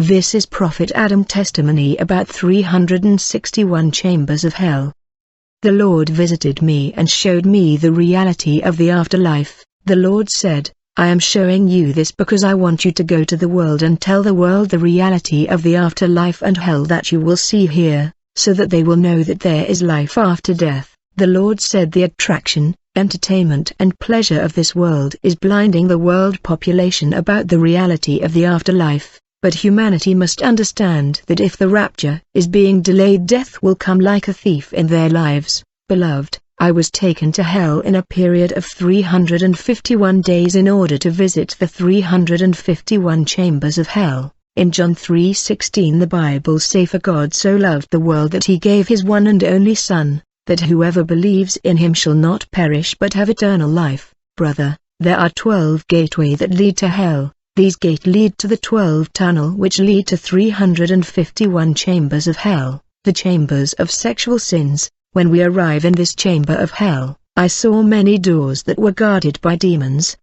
This is Prophet Adam testimony about 361 chambers of hell. The Lord visited me and showed me the reality of the afterlife. The Lord said, I am showing you this because I want you to go to the world and tell the world the reality of the afterlife and hell that you will see here, so that they will know that there is life after death. The Lord said the attraction, entertainment and pleasure of this world is blinding the world population about the reality of the afterlife, but humanity must understand that if the rapture is being delayed, death will come like a thief in their lives. Beloved, I was taken to hell in a period of 351 days in order to visit the 351 chambers of hell. In John 3:16 the Bible says, for God so loved the world that he gave his one and only Son, that whoever believes in him shall not perish but have eternal life. Brother, there are 12 gateways that lead to hell. These gates lead to the 12 tunnel which lead to 351 chambers of hell, the chambers of sexual sins. When we arrive in this chamber of hell, I saw many doors that were guarded by demons.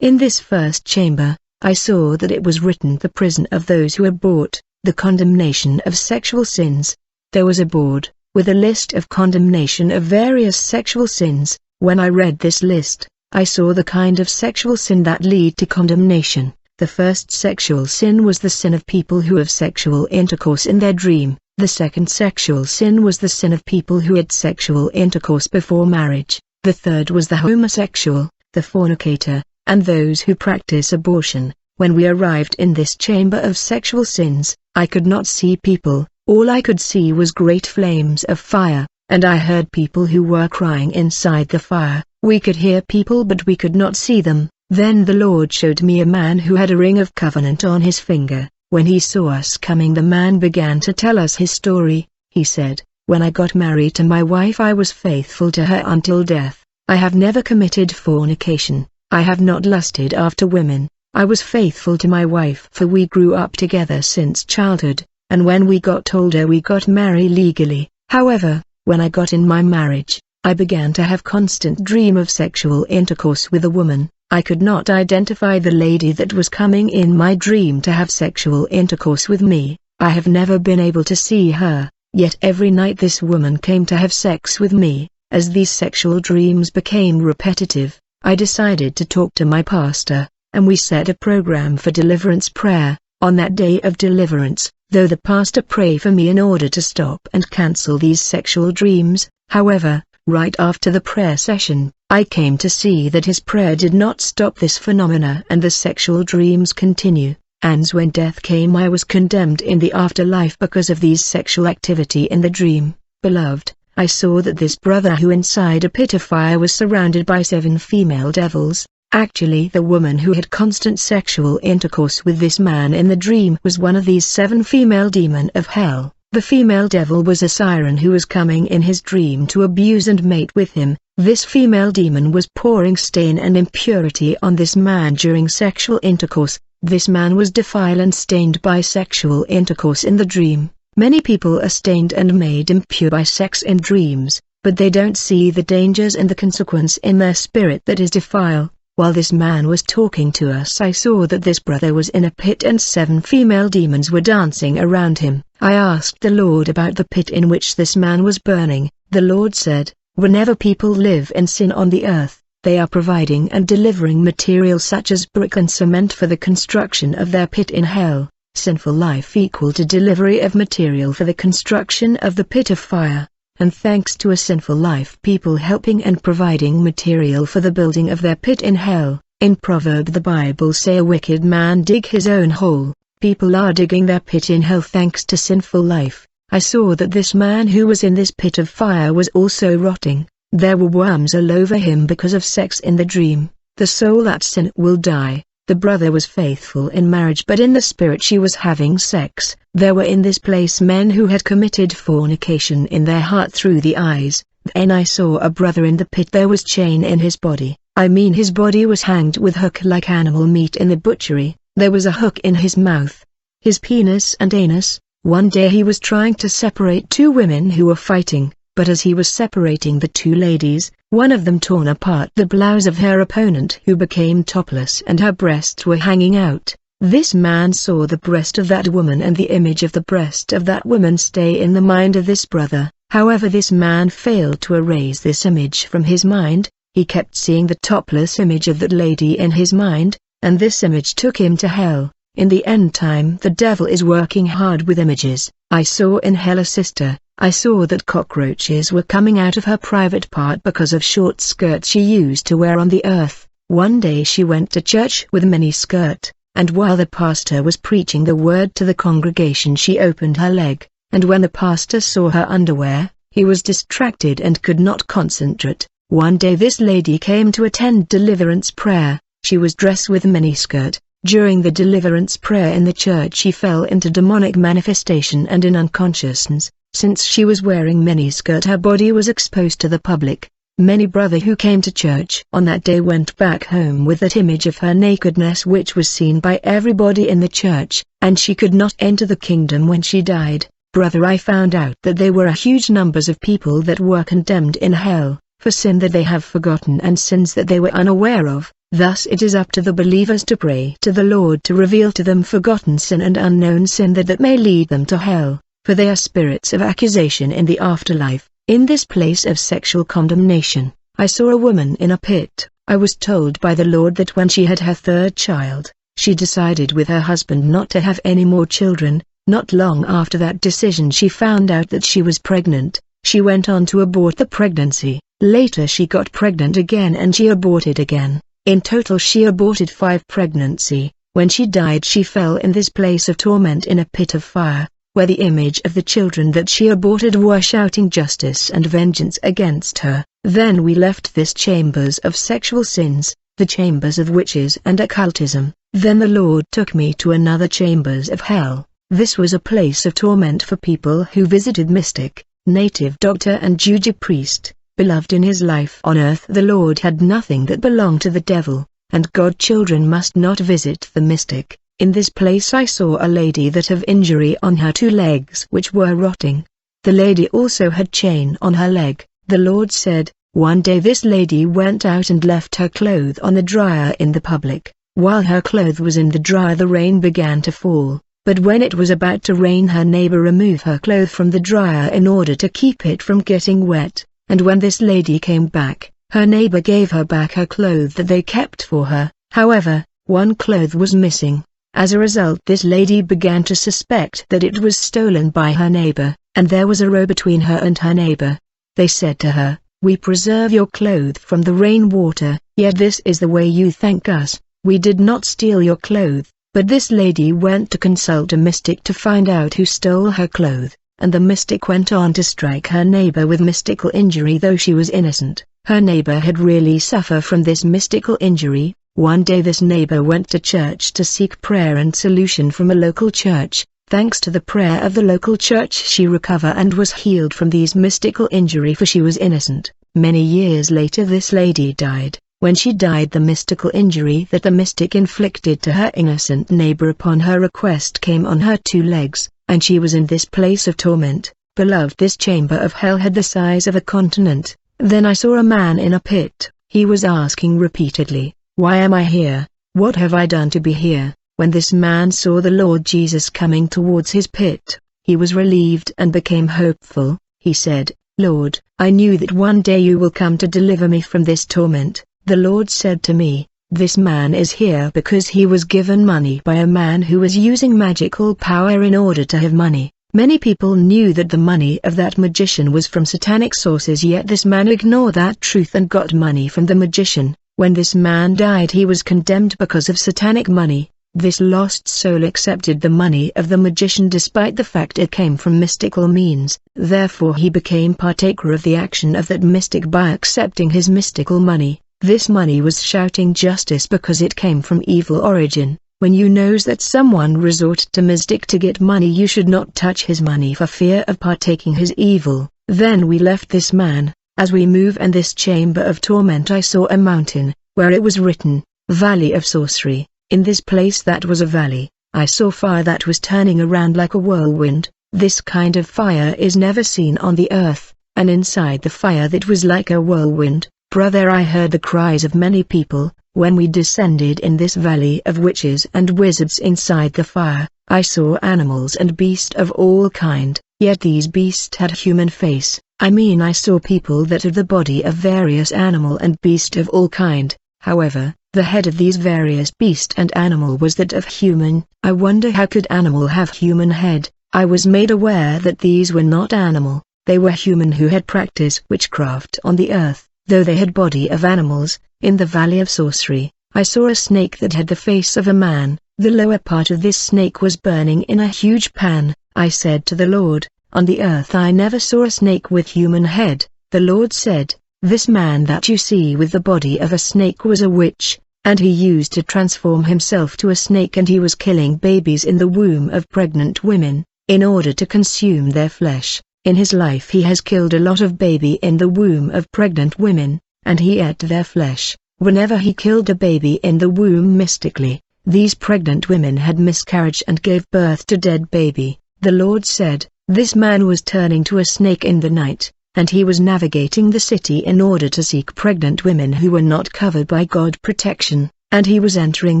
In this first chamber, I saw that it was written the prison of those who are bought, the condemnation of sexual sins. There was a board, with a list of condemnation of various sexual sins. When I read this list, I saw the kind of sexual sin that lead to condemnation. The first sexual sin was the sin of people who have sexual intercourse in their dream. The second sexual sin was the sin of people who had sexual intercourse before marriage. The third was the homosexual, the fornicator, and those who practice abortion. When we arrived in this chamber of sexual sins, I could not see people. All I could see was great flames of fire, and I heard people who were crying inside the fire. We could hear people but we could not see them. Then the Lord showed me a man who had a ring of covenant on his finger. When he saw us coming, the man began to tell us his story. He said, when I got married to my wife, I was faithful to her until death. I have never committed fornication. I have not lusted after women. I was faithful to my wife, for we grew up together since childhood, and when we got older we got married legally. However, when I got in my marriage, I began to have constant dream of sexual intercourse with a woman. I could not identify the lady that was coming in my dream to have sexual intercourse with me. I have never been able to see her, yet every night this woman came to have sex with me. As these sexual dreams became repetitive, I decided to talk to my pastor, and we set a program for deliverance prayer. On that day of deliverance, though the pastor prayed for me in order to stop and cancel these sexual dreams, however, right after the prayer session, I came to see that his prayer did not stop this phenomena and the sexual dreams continue. And when death came, I was condemned in the afterlife because of these sexual activity in the dream. Beloved, I saw that this brother who inside a pit of fire was surrounded by 7 female devils. Actually, the woman who had constant sexual intercourse with this man in the dream was one of these 7 female demons of hell. The female devil was a siren who was coming in his dream to abuse and mate with him. This female demon was pouring stain and impurity on this man during sexual intercourse. This man was defiled and stained by sexual intercourse in the dream. Many people are stained and made impure by sex in dreams, but they don't see the dangers and the consequence in their spirit that is defiled. While this man was talking to us, I saw that this brother was in a pit and 7 female demons were dancing around him. I asked the Lord about the pit in which this man was burning. The Lord said, whenever people live in sin on the earth, they are providing and delivering material such as brick and cement for the construction of their pit in hell. Sinful life equal to delivery of material for the construction of the pit of fire. And thanks to a sinful life, people helping and providing material for the building of their pit in hell. In Proverb the Bible say a wicked man dig his own hole. People are digging their pit in hell thanks to sinful life. I saw that this man who was in this pit of fire was also rotting. There were worms all over him because of sex in the dream. The soul that sin will die. The brother was faithful in marriage, but in the spirit she was having sex. There were in this place men who had committed fornication in their heart through the eyes. Then I saw a brother in the pit. There was chain in his body. I mean his body was hanged with hook like animal meat in the butchery. There was a hook in his mouth, his penis and anus. One day he was trying to separate 2 women who were fighting, but as he was separating the 2 ladies, one of them torn apart the blouse of her opponent, who became topless and her breasts were hanging out. This man saw the breast of that woman and the image of the breast of that woman stay in the mind of this brother. However, this man failed to erase this image from his mind. He kept seeing the topless image of that lady in his mind, and this image took him to hell. In the end time the devil is working hard with images. I saw in hell a sister. I saw that cockroaches were coming out of her private part because of short skirts she used to wear on the earth. One day she went to church with mini skirt, and while the pastor was preaching the word to the congregation she opened her leg, and when the pastor saw her underwear, he was distracted and could not concentrate. One day this lady came to attend deliverance prayer. She was dressed with miniskirt. During the deliverance prayer in the church she fell into demonic manifestation and in unconsciousness. Since she was wearing miniskirt her body was exposed to the public. Many brother who came to church on that day went back home with that image of her nakedness which was seen by everybody in the church, and she could not enter the kingdom when she died. Brother, I found out that there were a huge numbers of people that were condemned in hell, for sin that they have forgotten and sins that they were unaware of. Thus it is up to the believers to pray to the Lord to reveal to them forgotten sin and unknown sin that may lead them to hell, for they are spirits of accusation in the afterlife. In this place of sexual condemnation, I saw a woman in a pit. I was told by the Lord that when she had her third child, she decided with her husband not to have any more children. Not long after that decision she found out that she was pregnant. She went on to abort the pregnancy. Later she got pregnant again and she aborted again. In total she aborted 5 pregnancy. When she died she fell in this place of torment in a pit of fire, where the image of the children that she aborted were shouting justice and vengeance against her. Then we left this chambers of sexual sins, the chambers of witches and occultism. Then the Lord took me to another chambers of hell. This was a place of torment for people who visited mystic, native doctor and Juju priest. Beloved, in his life on earth the Lord had nothing that belonged to the devil, and God children must not visit the mystic. In this place I saw a lady that have injury on her 2 legs which were rotting. The lady also had chain on her leg. The Lord said, one day this lady went out and left her clothes on the dryer in the public. While her clothes was in the dryer the rain began to fall. But when it was about to rain her neighbor removed her clothes from the dryer in order to keep it from getting wet, and when this lady came back, her neighbor gave her back her clothes that they kept for her. However, one cloth was missing. As a result this lady began to suspect that it was stolen by her neighbor, and there was a row between her and her neighbor. They said to her, we preserve your clothes from the rainwater, yet this is the way you thank us. We did not steal your clothes. But this lady went to consult a mystic to find out who stole her clothes, and the mystic went on to strike her neighbor with mystical injury though she was innocent. Her neighbor had really suffered from this mystical injury. One day this neighbor went to church to seek prayer and solution from a local church. Thanks to the prayer of the local church she recovered and was healed from these mystical injury for she was innocent. Many years later this lady died. When she died the mystical injury that the mystic inflicted to her innocent neighbor upon her request came on her 2 legs, and she was in this place of torment. Beloved, this chamber of hell had the size of a continent. Then I saw a man in a pit. He was asking repeatedly, why am I here? What have I done to be here? When this man saw the Lord Jesus coming towards his pit, he was relieved and became hopeful. He said, Lord, I knew that one day you will come to deliver me from this torment. The Lord said to me, this man is here because he was given money by a man who was using magical power in order to have money. Many people knew that the money of that magician was from satanic sources, yet this man ignored that truth and got money from the magician. When this man died he was condemned because of satanic money. This lost soul accepted the money of the magician despite the fact it came from mystical means. Therefore he became partaker of the action of that mystic by accepting his mystical money. This money was shouting justice because it came from evil origin. When you knows that someone resort to mystic to get money, you should not touch his money for fear of partaking his evil. Then we left this man. As we move in this chamber of torment I saw a mountain, where it was written, Valley of Sorcery. In this place that was a valley, I saw fire that was turning around like a whirlwind. This kind of fire is never seen on the earth, and inside the fire that was like a whirlwind, Brother, I heard the cries of many people. When we descended in this valley of witches and wizards inside the fire, I saw animals and beasts of all kind, yet these beasts had human face. I saw people that had the body of various animal and beast of all kind. However, the head of these various beast and animal was that of human. I wonder how could animal have human head? I was made aware that these were not animal, they were human who had practiced witchcraft on the earth, though they had body of animals. In the valley of sorcery, I saw a snake that had the face of a man. The lower part of this snake was burning in a huge pan. I said to the Lord, on the earth I never saw a snake with human head. The Lord said, this man that you see with the body of a snake was a witch, and he used to transform himself to a snake, and he was killing babies in the womb of pregnant women, in order to consume their flesh. In his life he has killed a lot of baby in the womb of pregnant women, and he ate their flesh. Whenever he killed a baby in the womb mystically, these pregnant women had miscarriage and gave birth to dead baby. The Lord said, this man was turning to a snake in the night, and he was navigating the city in order to seek pregnant women who were not covered by God protection, and he was entering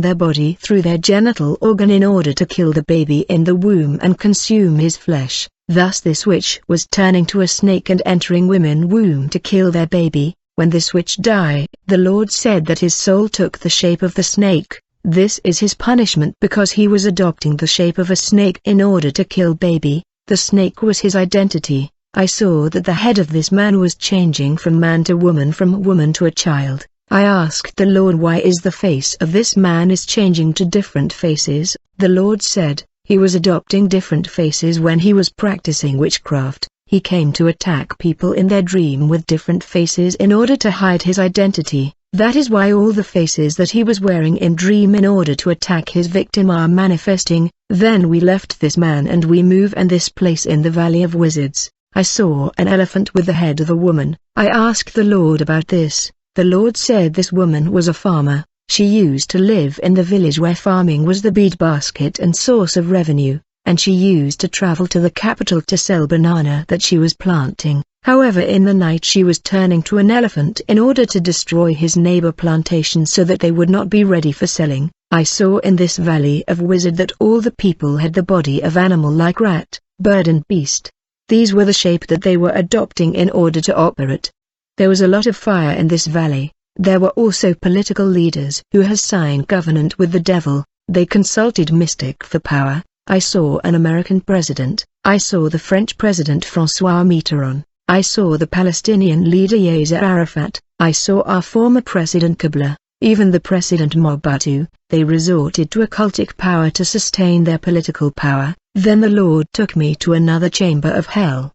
their body through their genital organ in order to kill the baby in the womb and consume his flesh. Thus this witch was turning to a snake and entering women's womb to kill their baby. When this witch died, the Lord said that his soul took the shape of the snake. This is his punishment because he was adopting the shape of a snake in order to kill baby. The snake was his identity. I saw that the head of this man was changing from man to woman, from woman to a child. I asked the Lord, why is the face of this man is changing to different faces? The Lord said, he was adopting different faces when he was practicing witchcraft. He came to attack people in their dream with different faces in order to hide his identity. That is why all the faces that he was wearing in dream in order to attack his victim are manifesting. Then we left this man and we moved in this place in the valley of wizards. I saw an elephant with the head of a woman. I asked the Lord about this. The Lord said this woman was a farmer. She used to live in the village where farming was the bead basket and source of revenue, and she used to travel to the capital to sell banana that she was planting. However, in the night she was turning to an elephant in order to destroy his neighbor plantations so that they would not be ready for selling. I saw in this valley of wizard that all the people had the body of animal like rat, bird and beast. These were the shape that they were adopting in order to operate. There was a lot of fire in this valley. There were also political leaders who has signed covenant with the devil. They consulted mystic for power. I saw an American president. I saw the French president François Mitterrand. I saw the Palestinian leader Yasser Arafat. I saw our former president Kabila. Even the president Mobutu. They resorted to occultic power to sustain their political power. Then the Lord took me to another chamber of hell.